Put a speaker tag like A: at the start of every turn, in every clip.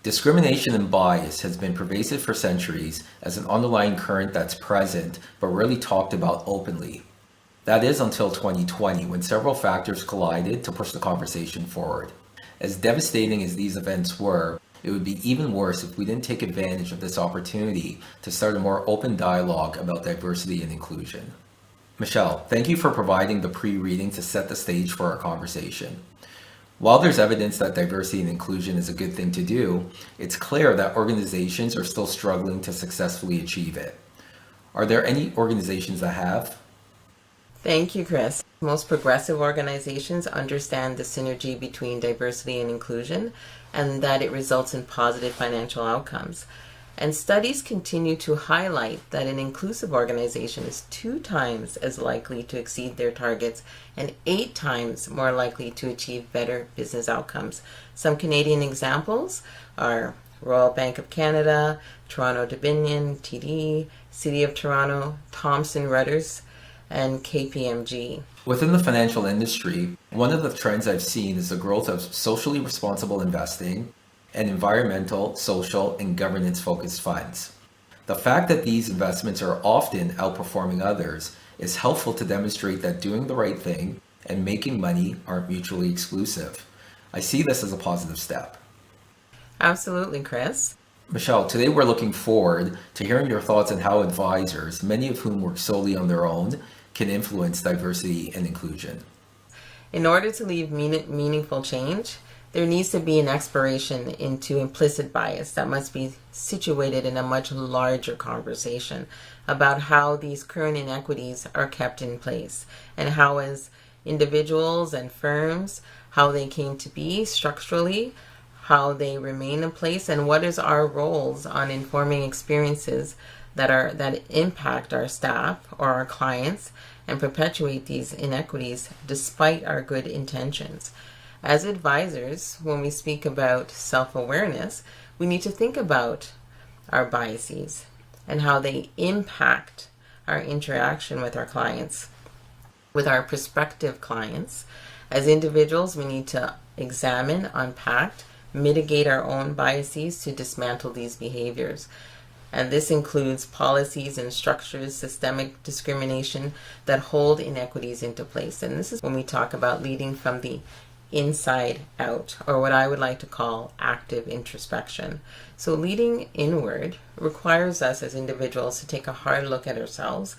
A: Discrimination and bias has been pervasive for centuries as an underlying current that's present but rarely talked about openly. That is until 2020, when several factors collided to push the conversation forward. As devastating as these events were, it would be even worse if we didn't take advantage of this opportunity to start a more open dialogue about diversity and inclusion. Michele, thank you for providing the pre-reading to set the stage for our conversation. While there's evidence that diversity and inclusion is a good thing to do, it's clear that organizations are still struggling to successfully achieve it. Are there any organizations that have?
B: Thank you, Chris. Most progressive organizations understand the synergy between diversity and inclusion and that it results in positive financial outcomes. And studies continue to highlight that an inclusive organization is 2 times as likely to exceed their targets and 8 times more likely to achieve better business outcomes. Some Canadian examples are Royal Bank of Canada, Toronto Dominion, TD, City of Toronto, Thomson Reuters, and KPMG.
A: Within the financial industry, one of the trends I've seen is the growth of socially responsible investing and environmental, social, and governance-focused funds. The fact that these investments are often outperforming others is helpful to demonstrate that doing the right thing and making money aren't mutually exclusive. I see this as a positive step.
B: Absolutely, Chris.
A: Michele, today we're looking forward to hearing your thoughts on how advisors, many of whom work solely on their own, can influence diversity and inclusion.
B: In order to leave meaningful change, there needs to be an exploration into implicit bias that must be situated in a much larger conversation about how these current inequities are kept in place and how, as individuals and firms, how they came to be structurally, how they remain in place, and what is our roles on informing experiences that impact our staff or our clients and perpetuate these inequities despite our good intentions. As advisors, when we speak about self-awareness, we need to think about our biases and how they impact our interaction with our clients, with our prospective clients. As individuals, we need to examine, unpack, mitigate our own biases to dismantle these behaviors. And this includes policies and structures, systemic discrimination that hold inequities into place. And this is when we talk about leading from the inside out, or what I would like to call active introspection. So leading inward requires us as individuals to take a hard look at ourselves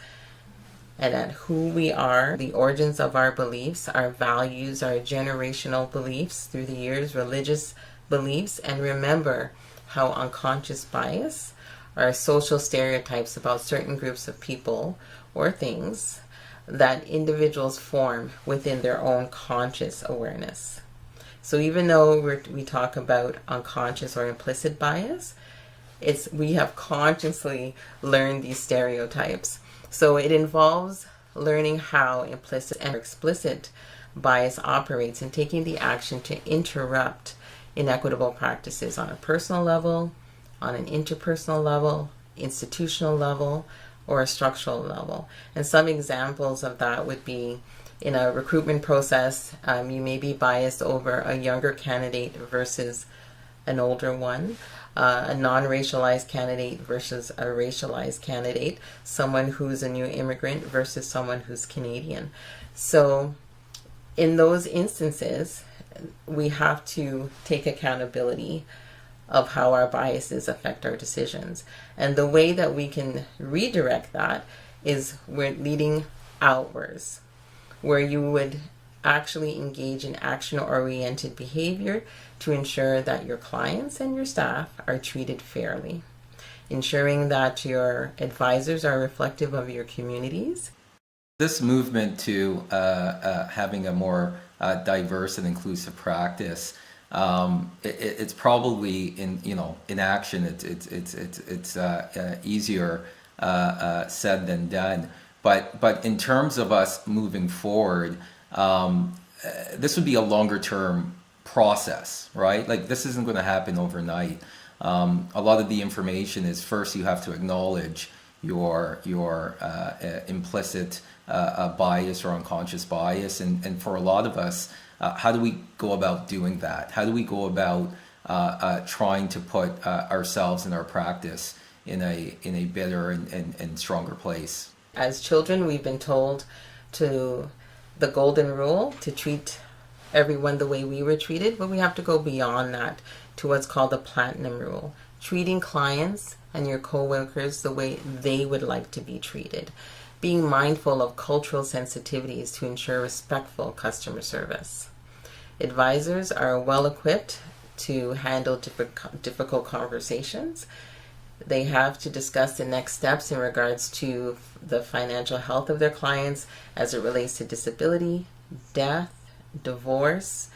B: and at who we are, the origins of our beliefs, our values, our generational beliefs through the years, religious beliefs, and remember how unconscious bias or social stereotypes about certain groups of people or things that individuals form within their own conscious awareness. So even though we talk about unconscious or implicit bias, we have consciously learned these stereotypes. So it involves learning how implicit and explicit bias operates and taking the action to interrupt inequitable practices on a personal level, on an interpersonal level, institutional level, or a structural level. And some examples of that would be in a recruitment process, you may be biased over a younger candidate versus an older one, a non-racialized candidate versus a racialized candidate, someone who's a new immigrant versus someone who's Canadian. So in those instances, we have to take accountability of how our biases affect our decisions. And the way that we can redirect that is we're leading outwards, where you would actually engage in action-oriented behavior to ensure that your clients and your staff are treated fairly, ensuring that your advisors are reflective of your communities.
A: This movement to having a more diverse and inclusive practice, it's probably in action. It's easier said than done. But in terms of us moving forward, this would be a longer term process, right? Like this isn't going to happen overnight. A lot of the information is first you have to acknowledge your implicit bias or unconscious bias, and for a lot of us, how do we go about doing that? How do we go about trying to put ourselves and our practice in a better and stronger place.
B: As children, we've been told to the golden rule to treat everyone the way we were treated, but we have to go beyond that to what's called the platinum rule, treating clients and your coworkers the way they would like to be treated, being mindful of cultural sensitivities to ensure respectful customer service. Advisors are well equipped to handle difficult conversations. They have to discuss the next steps in regards to the financial health of their clients as it relates to disability, death, divorce.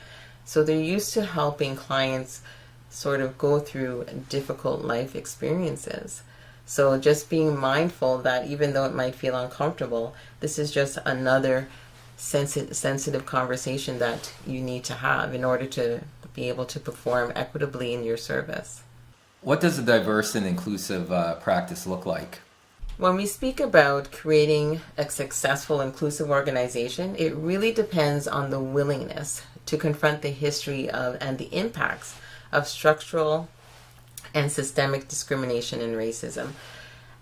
B: So they're used to helping clients sort of go through difficult life experiences. So just being mindful that even though it might feel uncomfortable, this is just another sensitive conversation that you need to have in order to be able to perform equitably in your service.
A: What does a diverse and inclusive practice look like?
B: When we speak about creating a successful, inclusive organization, it really depends on the willingness to confront the history of and the impacts of structural and systemic discrimination and racism.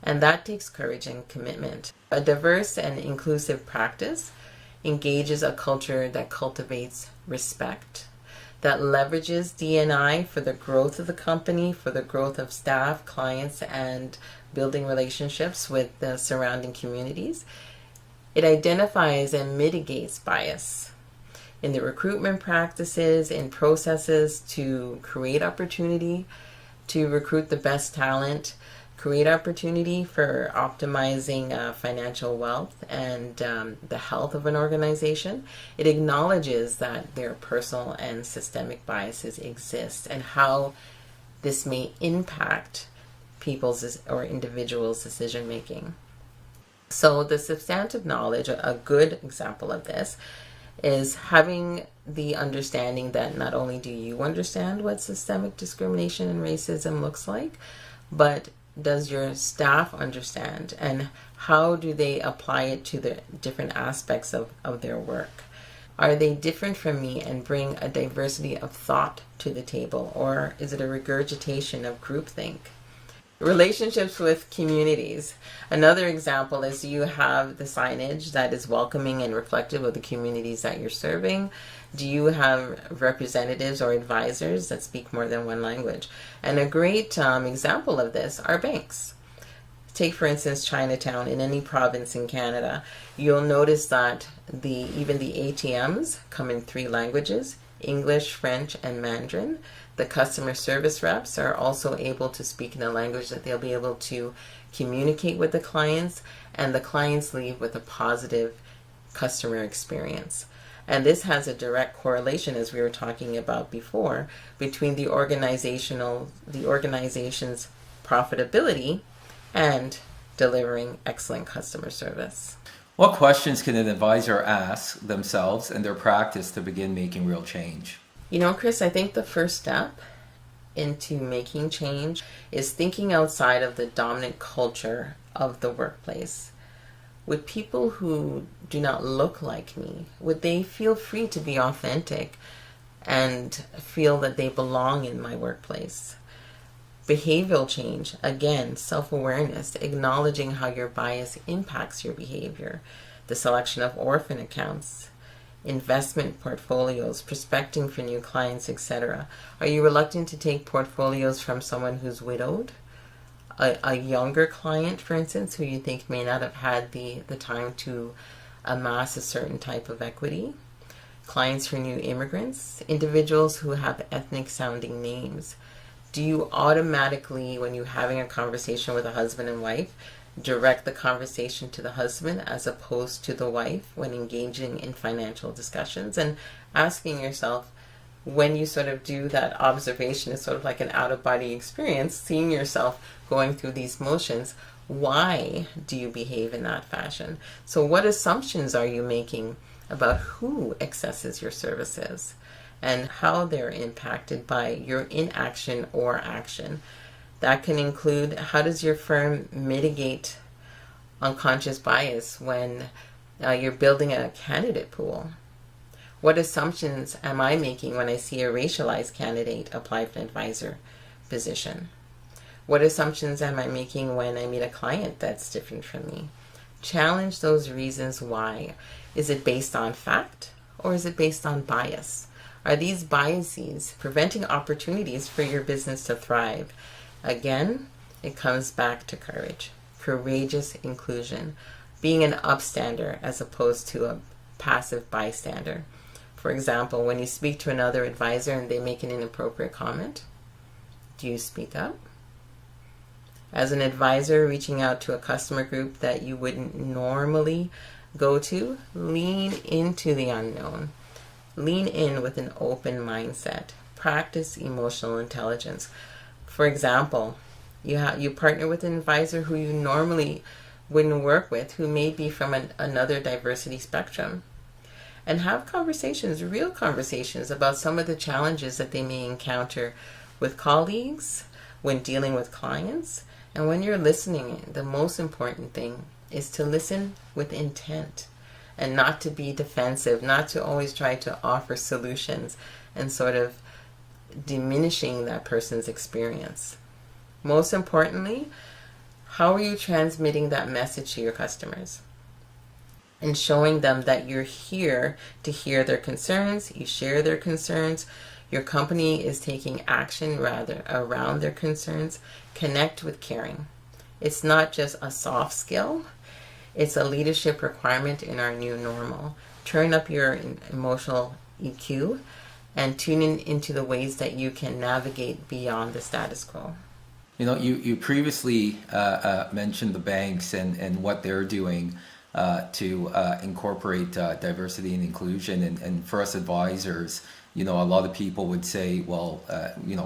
B: And that takes courage and commitment. A diverse and inclusive practice engages a culture that cultivates respect, that leverages D&I for the growth of the company, for the growth of staff, clients, and building relationships with the surrounding communities. It identifies and mitigates bias in the recruitment practices and processes to create opportunity, to recruit the best talent, create opportunity for optimizing financial wealth and the health of an organization. It acknowledges that their personal and systemic biases exist and how this may impact people's or individuals' decision making. So the substantive knowledge, a good example of this, is having the understanding that not only do you understand what systemic discrimination and racism looks like, but does your staff understand, and how do they apply it to the different aspects of their work? Are they different from me and bring a diversity of thought to the table, or is it a regurgitation of groupthink? Relationships with communities. Another example is you have the signage that is welcoming and reflective of the communities that you're serving. Do you have representatives or advisors that speak more than one language? And a great example of this are banks. Take, for instance, Chinatown in any province in Canada. You'll notice that even the ATMs come in 3 languages, English, French, and Mandarin. The customer service reps are also able to speak in a language that they'll be able to communicate with the clients, and the clients leave with a positive customer experience. And this has a direct correlation, as we were talking about before, between the organization's profitability and delivering excellent customer service.
A: What questions can an advisor ask themselves and their practice to begin making real change?
B: You know, Chris, I think the first step into making change is thinking outside of the dominant culture of the workplace. Would people who do not look like me, would they feel free to be authentic and feel that they belong in my workplace? Behavioral change, again, self-awareness, acknowledging how your bias impacts your behavior, the selection of orphan accounts, investment portfolios, prospecting for new clients, etc. Are you reluctant to take portfolios from someone who's widowed? A younger client, for instance, who you think may not have had the time to amass a certain type of equity? Clients for new immigrants? Individuals who have ethnic sounding names? Do you automatically, when you're having a conversation with a husband and wife, direct the conversation to the husband as opposed to the wife when engaging in financial discussions? And asking yourself, when you sort of do that observation, it's sort of like an out-of-body experience, seeing yourself going through these motions, why do you behave in that fashion? So what assumptions are you making about who accesses your services and how they're impacted by your inaction or action? That can include, how does your firm mitigate unconscious bias when you're building a candidate pool? What assumptions am I making when I see a racialized candidate apply for an advisor position? What assumptions am I making when I meet a client that's different from me? Challenge those reasons why. Is it based on fact or is it based on bias? Are these biases preventing opportunities for your business to thrive? Again, it comes back to courage, courageous inclusion, being an upstander as opposed to a passive bystander. For example, when you speak to another advisor and they make an inappropriate comment, do you speak up? As an advisor reaching out to a customer group that you wouldn't normally go to, lean into the unknown. Lean in with an open mindset. Practice emotional intelligence. For example, you partner with an advisor who you normally wouldn't work with, who may be from another diversity spectrum. And have conversations, real conversations, about some of the challenges that they may encounter with colleagues, when dealing with clients. And when you're listening, the most important thing is to listen with intent and not to be defensive, not to always try to offer solutions and sort of diminishing that person's experience. Most importantly, how are you transmitting that message to your customers? And showing them that you're here to hear their concerns, you share their concerns, your company is taking action rather around their concerns. Connect with caring. It's not just a soft skill, it's a leadership requirement in our new normal. Turn up your emotional EQ and tune in into the ways that you can navigate beyond the status quo.
A: You previously mentioned the banks and what they're doing to incorporate diversity and inclusion. And for us advisors, a lot of people would say, well,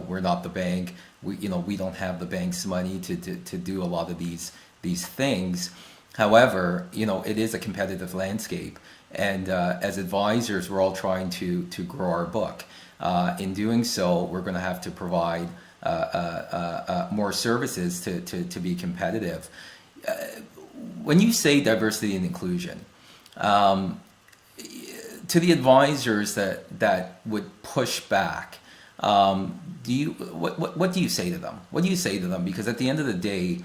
A: we're not the bank. We don't have the bank's money to do a lot of these things. However, it is a competitive landscape. And as advisors, we're all trying to grow our book. In doing so, we're going to have to provide more services to be competitive. When you say diversity and inclusion, to the advisors that would push back, what do you say to them? What do you say to them? Because at the end of the day,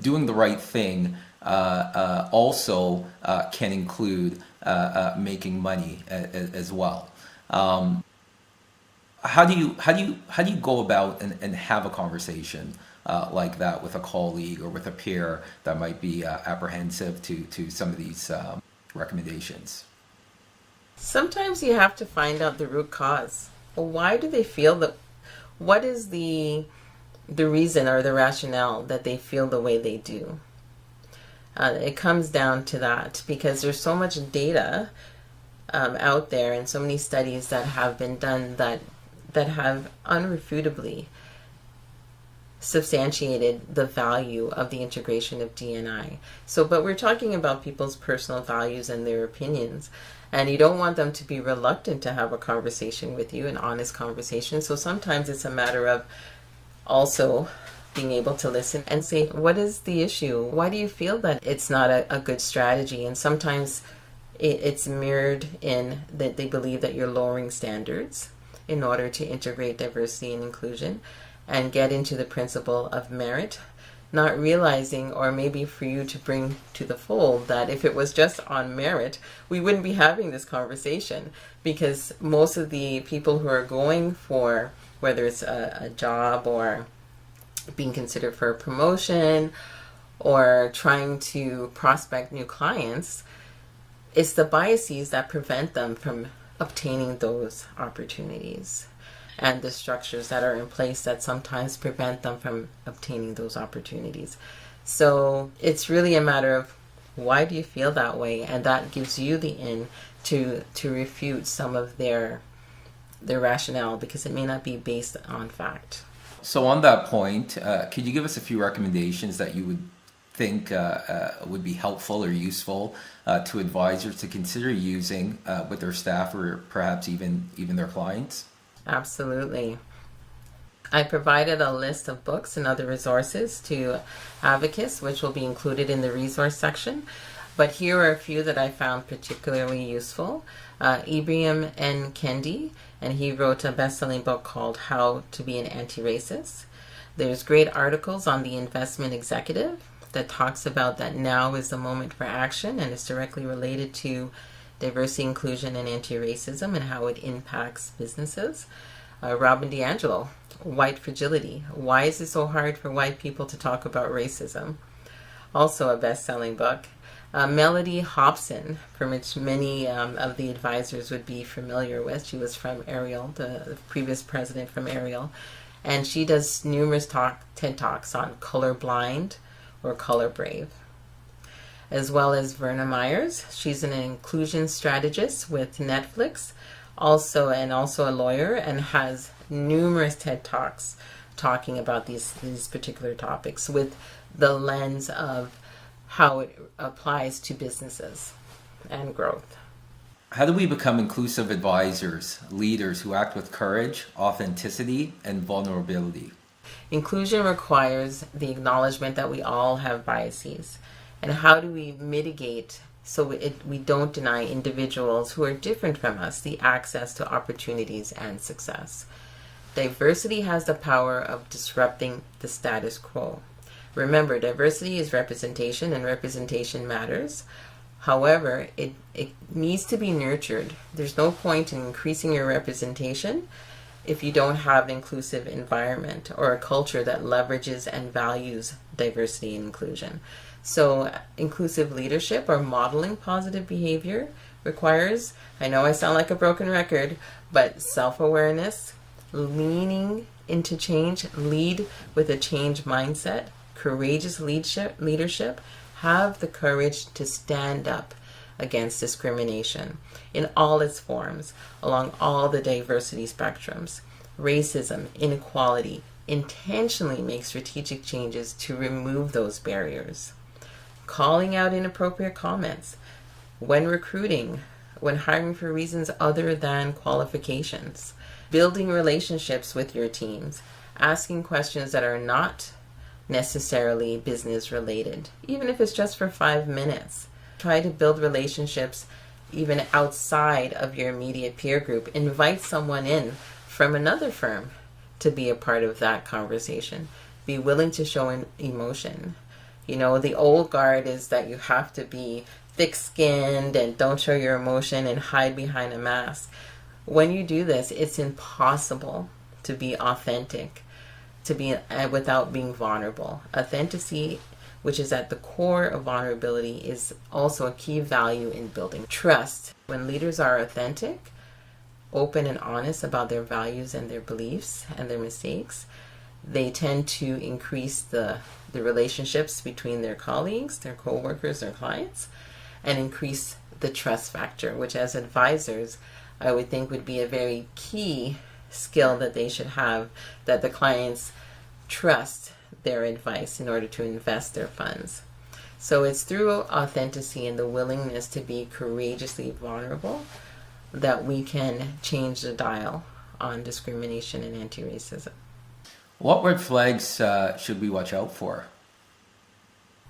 A: doing the right thing also can include making money as well. How do you go about and have a conversation like that with a colleague or with a peer that might be apprehensive to some of these recommendations?
B: Sometimes you have to find out the root cause. Why do they feel that? What is the reason or the rationale that they feel the way they do? It comes down to that because there's so much data out there and so many studies that have been done that have unrefutably substantiated the value of the integration of D&I. But we're talking about people's personal values and their opinions, and you don't want them to be reluctant to have a conversation with you, an honest conversation. So sometimes it's a matter of also being able to listen and say, what is the issue? Why do you feel that it's not a good strategy? And sometimes it's mirrored in that they believe that you're lowering standards in order to integrate diversity and inclusion and get into the principle of merit, not realizing, or maybe for you to bring to the fold, that if it was just on merit, we wouldn't be having this conversation, because most of the people who are going for, whether it's a job or being considered for a promotion or trying to prospect new clients, it's the biases that prevent them from obtaining those opportunities, and the structures that are in place that sometimes prevent them from obtaining those opportunities. So it's really a matter of, why do you feel that way? And that gives you the in to refute some of their rationale, because it may not be based on fact.
A: So on that point, could you give us a few recommendations that you would think would be helpful or useful to advisors to consider using with their staff, or perhaps even their clients?
B: Absolutely. I provided a list of books and other resources to advocates, which will be included in the resource section. But here are a few that I found particularly useful. Ibrahim N. Kendi, and he wrote a best-selling book called How to Be an Anti-Racist. There's great articles on The Investment Executive that talks about that now is the moment for action, and it's directly related to diversity, inclusion, and anti-racism and how it impacts businesses. Robin DiAngelo, White Fragility. Why is it so hard for white people to talk about racism? Also a best-selling book. Melody Hobson, from which many of the advisors would be familiar with. She was from Ariel, the previous president from Ariel. And she does numerous TED Talks on colorblind or color brave. As well as Verna Myers. She's an inclusion strategist with Netflix, also a lawyer, and has numerous TED Talks talking about these particular topics with the lens of how it applies to businesses and growth.
A: How do we become inclusive advisors, leaders who act with courage, authenticity, and vulnerability?
B: Inclusion requires the acknowledgement that we all have biases. And how do we mitigate so we don't deny individuals who are different from us the access to opportunities and success? Diversity has the power of disrupting the status quo. Remember, diversity is representation, and representation matters. However, it needs to be nurtured. There's no point in increasing your representation if you don't have an inclusive environment or a culture that leverages and values diversity and inclusion. So inclusive leadership or modeling positive behavior requires, I know I sound like a broken record, but self-awareness, leaning into change, lead with a change mindset, courageous leadership, have the courage to stand up against discrimination in all its forms, along all the diversity spectrums. Racism, inequality, intentionally make strategic changes to remove those barriers. Calling out inappropriate comments when recruiting, when hiring for reasons other than qualifications. Building relationships with your teams, asking questions that are not necessarily business related, even if it's just for 5 minutes. Try to build relationships even outside of your immediate peer group. Invite someone in from another firm to be a part of that conversation. Be willing to show emotion. You know, the old guard is that you have to be thick-skinned and don't show your emotion and hide behind a mask. When you do this, it's impossible to be authentic, to be without being vulnerable. Authenticity, which is at the core of vulnerability, is also a key value in building trust. When leaders are authentic, open and honest about their values and their beliefs and their mistakes, they tend to increase the relationships between their colleagues, their co-workers, their clients, and increase the trust factor, which as advisors, I would think would be a very key skill that they should have, that the clients trust their advice in order to invest their funds. So it's through authenticity and the willingness to be courageously vulnerable that we can change the dial on discrimination and anti-racism.
A: What red flags should we watch out for?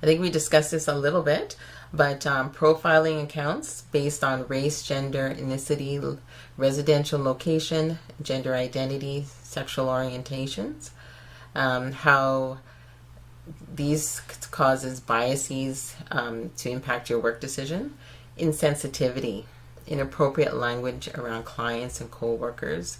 B: I think we discussed this a little bit, but profiling accounts based on race, gender, ethnicity, residential location, gender identity, sexual orientations, how these causes biases to impact your work decision, insensitivity, inappropriate language around clients and co-workers.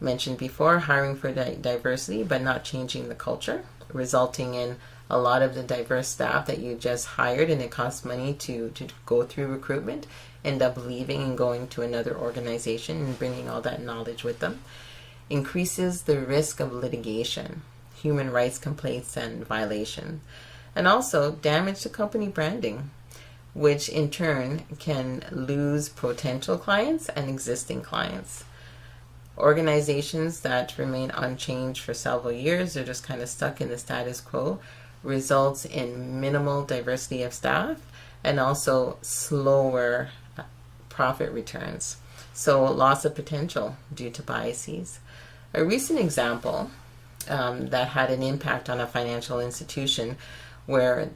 B: Mentioned before, hiring for diversity but not changing the culture, resulting in a lot of the diverse staff that you just hired and it costs money to go through recruitment end up leaving and going to another organization and bringing all that knowledge with them. Increases the risk of litigation, human rights complaints and violation, and also damage to company branding, which in turn can lose potential clients and existing clients. Organizations that remain unchanged for several years, they're just kind of stuck in the status quo, results in minimal diversity of staff and also slower profit returns. So loss of potential due to biases. A recent example that had an impact on a financial institution where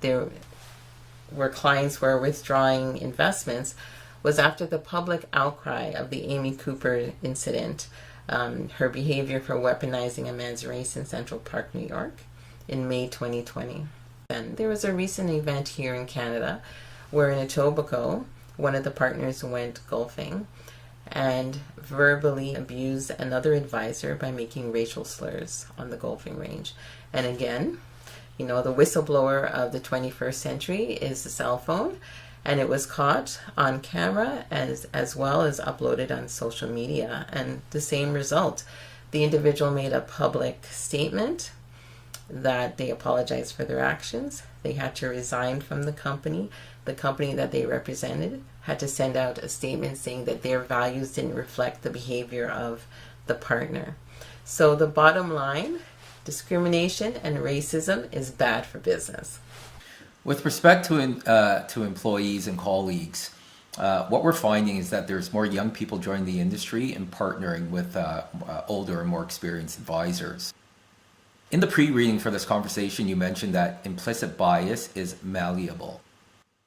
B: where clients were withdrawing investments was after the public outcry of the Amy Cooper incident, her behavior for weaponizing a man's race in Central Park, New York, in May 2020. And there was a recent event here in Canada where in Etobicoke, one of the partners went golfing and verbally abused another advisor by making racial slurs on the golfing range. And again, the whistleblower of the 21st century is the cell phone, and it was caught on camera as well as uploaded on social media. And the same result. The individual made a public statement that they apologized for their actions. They had to resign from the company. The company that they represented had to send out a statement saying that their values didn't reflect the behavior of the partner. So the bottom line, discrimination and racism is bad for business.
A: With respect to employees and colleagues, what we're finding is that there's more young people joining the industry and partnering with older and more experienced advisors. In the pre-reading for this conversation, you mentioned that implicit bias is malleable.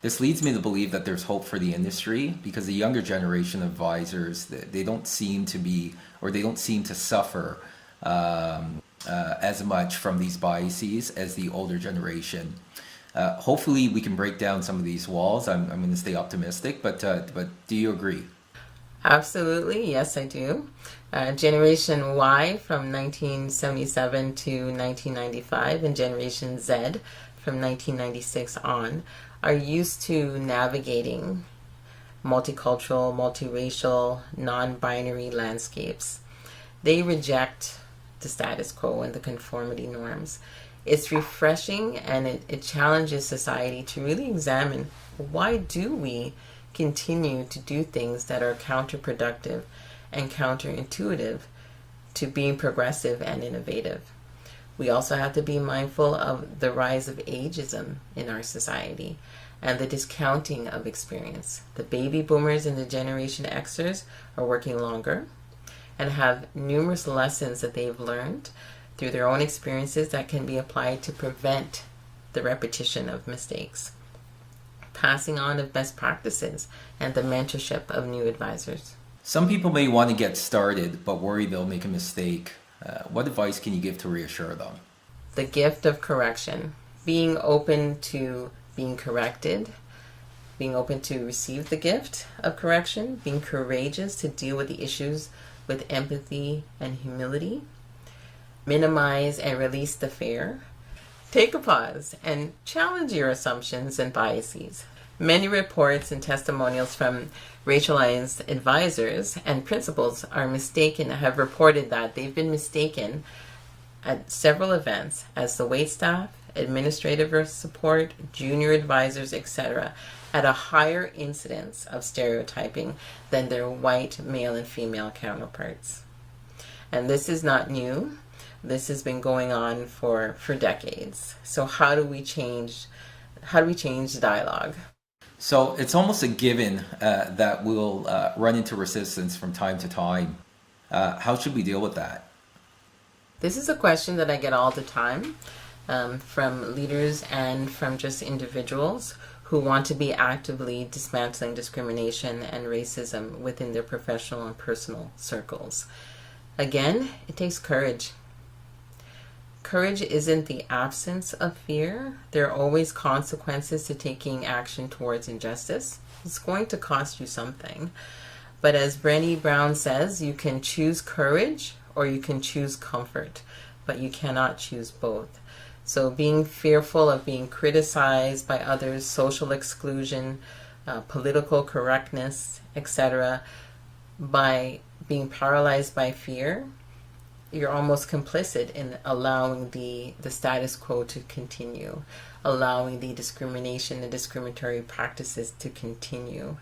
A: This leads me to believe that there's hope for the industry because the younger generation of advisors, they don't seem to suffer as much from these biases as the older generation. Hopefully we can break down some of these walls. I'm going to stay optimistic, but do you agree?
B: Absolutely, yes, I do. Generation Y from 1977 to 1995 and Generation Z from 1996 on are used to navigating multicultural, multiracial, non-binary landscapes. They reject the status quo and the conformity norms. It's refreshing and it challenges society to really examine why do we continue to do things that are counterproductive and counterintuitive to being progressive and innovative. We also have to be mindful of the rise of ageism in our society and the discounting of experience. The baby boomers and the Generation Xers are working longer and have numerous lessons that they've learned through their own experiences that can be applied to prevent the repetition of mistakes, passing on of best practices, and the mentorship of new advisors.
A: Some people may want to get started but worry they'll make a mistake. What advice can you give to reassure them?
B: The gift of correction. Being open to being corrected, being open to receive the gift of correction, being courageous to deal with the issues with empathy and humility, minimize and release the fear, take a pause and challenge your assumptions and biases. Many reports and testimonials from racialized advisors and principals have reported that they've been mistaken at several events as the waitstaff, administrative support, junior advisors, etc., at a higher incidence of stereotyping than their white male and female counterparts. And this is not new. This has been going on for decades. So how do we change the dialogue?
A: So it's almost a given that we'll run into resistance from time to time. How should we deal with that?
B: This is a question that I get all the time from leaders and from just individuals who want to be actively dismantling discrimination and racism within their professional and personal circles. Again, it takes courage. Courage isn't the absence of fear. There are always consequences to taking action towards injustice. It's going to cost you something. But as Brené Brown says, you can choose courage or you can choose comfort, but you cannot choose both. So being fearful of being criticized by others, social exclusion, political correctness, etc., by being paralyzed by fear, you're almost complicit in allowing the status quo to continue, allowing the discrimination and discriminatory practices to continue.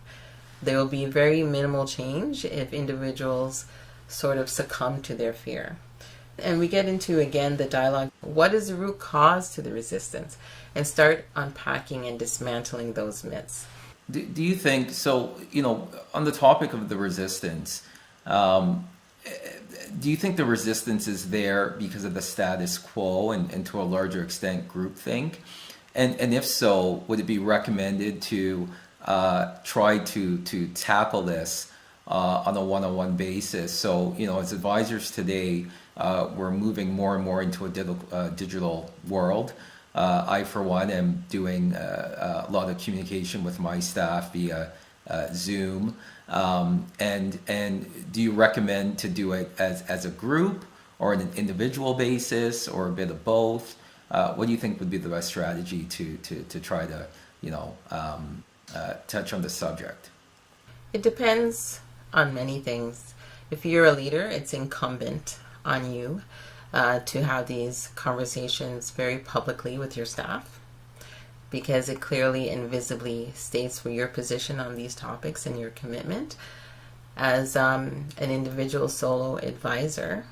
B: There will be very minimal change if individuals sort of succumb to their fear. And we get into, again, the dialogue. What is the root cause to the resistance? And start unpacking and dismantling those myths.
A: Do you think, so, on the topic of the resistance, do you think the resistance is there because of the status quo and to a larger extent groupthink? And if so, would it be recommended to try to tackle this on a one-on-one basis? So, as advisors today, we're moving more and more into a digital world. I, for one, am doing a lot of communication with my staff via Zoom. And do you recommend to do it as a group or on an individual basis or a bit of both? What do you think would be the best strategy to try to, touch on the subject?
B: It depends on many things. If you're a leader, it's incumbent on you to have these conversations very publicly with your staff, because it clearly and visibly states for your position on these topics and your commitment. As an individual solo advisor,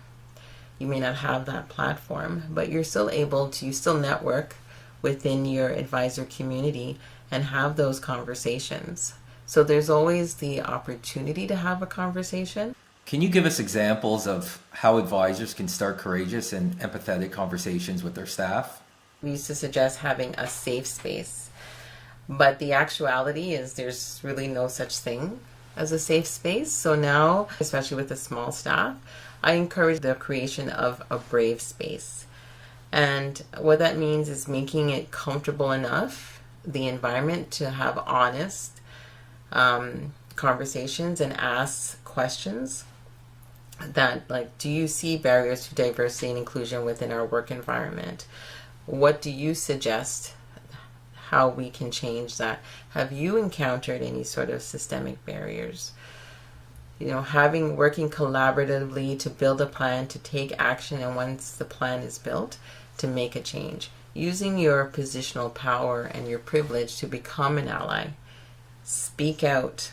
B: you may not have that platform, but you're still able to still network within your advisor community and have those conversations. So there's always the opportunity to have a conversation.
A: Can you give us examples of how advisors can start courageous and empathetic conversations with their staff?
B: We used to suggest having a safe space, but the actuality is there's really no such thing as a safe space. So now, especially with a small staff, I encourage the creation of a brave space. And what that means is making it comfortable enough, the environment, to have honest conversations and ask questions that, like, do you see barriers to diversity and inclusion within our work environment? What do you suggest how we can change that? Have you encountered any sort of systemic barriers? Working collaboratively to build a plan, to take action, and once the plan is built, to make a change. Using your positional power and your privilege to become an ally. Speak out.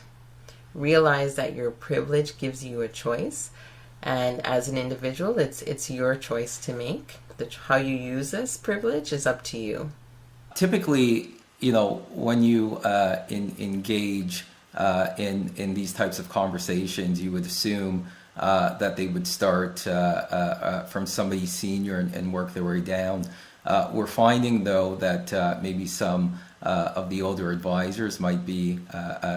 B: Realize that your privilege gives you a choice, and as an individual, it's your choice to make. How you use this privilege is up to you.
A: Typically, when you engage in these types of conversations, you would assume that they would start from somebody senior and work their way down. We're finding, though, that maybe some of the older advisors might be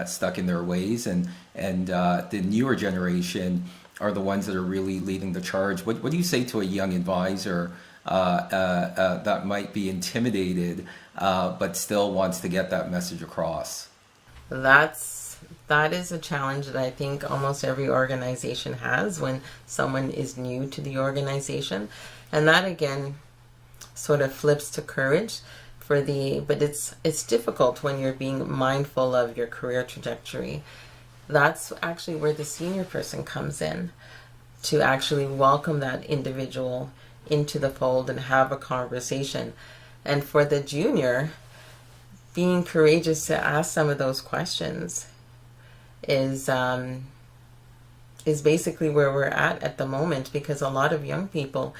A: stuck in their ways, and the newer generation are the ones that are really leading the charge. What do you say to a young advisor that might be intimidated but still wants to get that message across?
B: That is a challenge that I think almost every organization has when someone is new to the organization. And that, again, sort of flips to courage but it's difficult when you're being mindful of your career trajectory. That's actually where the senior person comes in, to actually welcome that individual into the fold and have a conversation. And for the junior, being courageous to ask some of those questions is basically where we're at the moment, because a lot of young people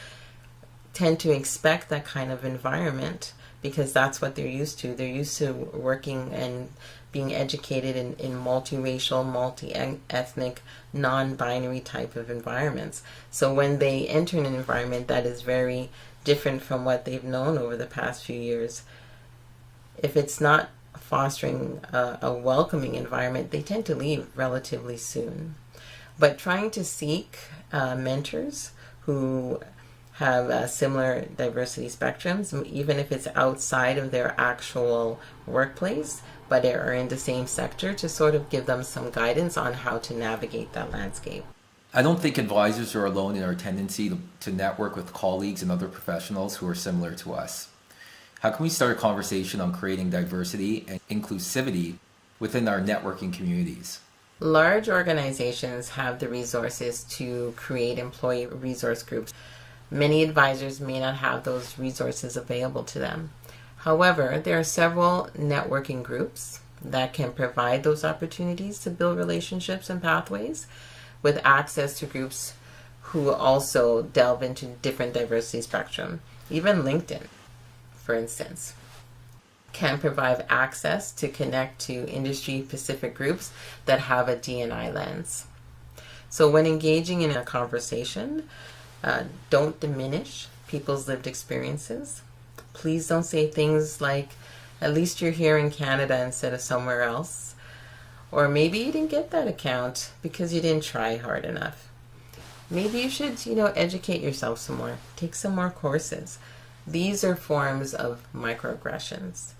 B: tend to expect that kind of environment because that's what they're used to. They're used to working and being educated in multiracial, multi-ethnic, non-binary type of environments. So when they enter an environment that is very different from what they've known over the past few years, if it's not fostering a welcoming environment, they tend to leave relatively soon. But trying to seek mentors who have similar diversity spectrums, even if it's outside of their actual workplace, but are in the same sector, to sort of give them some guidance on how to navigate that landscape.
A: I don't think advisors are alone in our tendency to network with colleagues and other professionals who are similar to us. How can we start a conversation on creating diversity and inclusivity within our networking communities?
B: Large organizations have the resources to create employee resource groups. Many advisors may not have those resources available to them. However, there are several networking groups that can provide those opportunities to build relationships and pathways, with access to groups who also delve into different diversity spectrum. Even LinkedIn, for instance, can provide access to connect to industry-specific groups that have a D&I lens. So when engaging in a conversation, don't diminish people's lived experiences. Please don't say things like, at least you're here in Canada instead of somewhere else. Or maybe you didn't get that account because you didn't try hard enough. Maybe you should, educate yourself some more. Take some more courses. These are forms of microaggressions,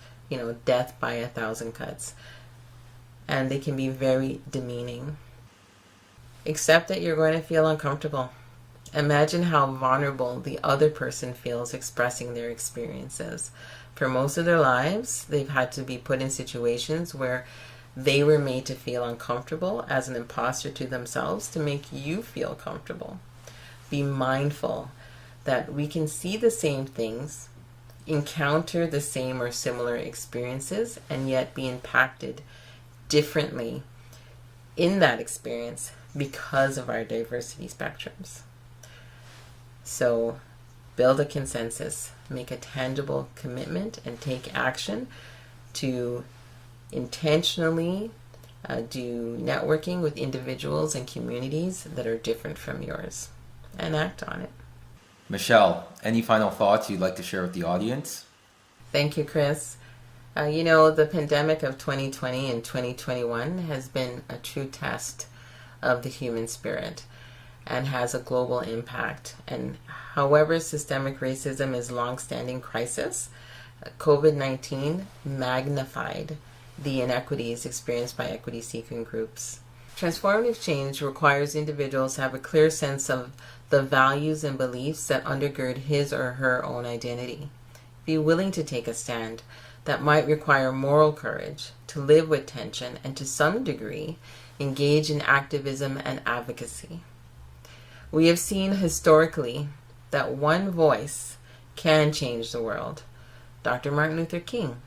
B: death by 1,000 cuts. And they can be very demeaning. Accept that you're going to feel uncomfortable. Imagine how vulnerable the other person feels expressing their experiences. For most of their lives, they've had to be put in situations where they were made to feel uncomfortable as an imposter to themselves to make you feel comfortable. Be mindful that we can see the same things, encounter the same or similar experiences, and yet be impacted differently in that experience because of our diversity spectrums. So build a consensus, make a tangible commitment, and take action to intentionally do networking with individuals and communities that are different from yours, and act on it.
A: Michele, any final thoughts you'd like to share with the audience?
B: Thank you, Chris. The pandemic of 2020 and 2021 has been a true test of the human spirit and has a global impact. And however systemic racism is a long-standing crisis, COVID-19 magnified the inequities experienced by equity-seeking groups. Transformative change requires individuals to have a clear sense of the values and beliefs that undergird his or her own identity. Be willing to take a stand that might require moral courage, to live with tension, and to some degree, engage in activism and advocacy. We have seen historically that one voice can change the world. Dr. Martin Luther King,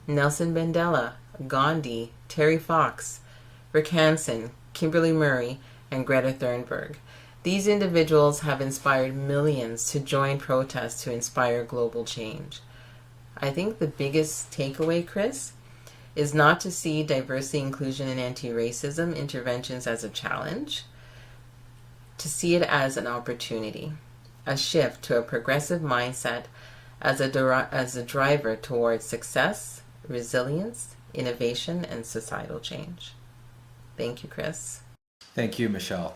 B: Nelson Mandela, Gandhi, Terry Fox, Rick Hansen, Kimberly Murray, and Greta Thunberg. These individuals have inspired millions to join protests to inspire global change. I think the biggest takeaway, Chris, is not to see diversity, inclusion, and anti-racism interventions as a challenge, to see it as an opportunity, a shift to a progressive mindset as a driver towards success, resilience, innovation, and societal change. Thank you, Chris.
A: Thank you, Michele.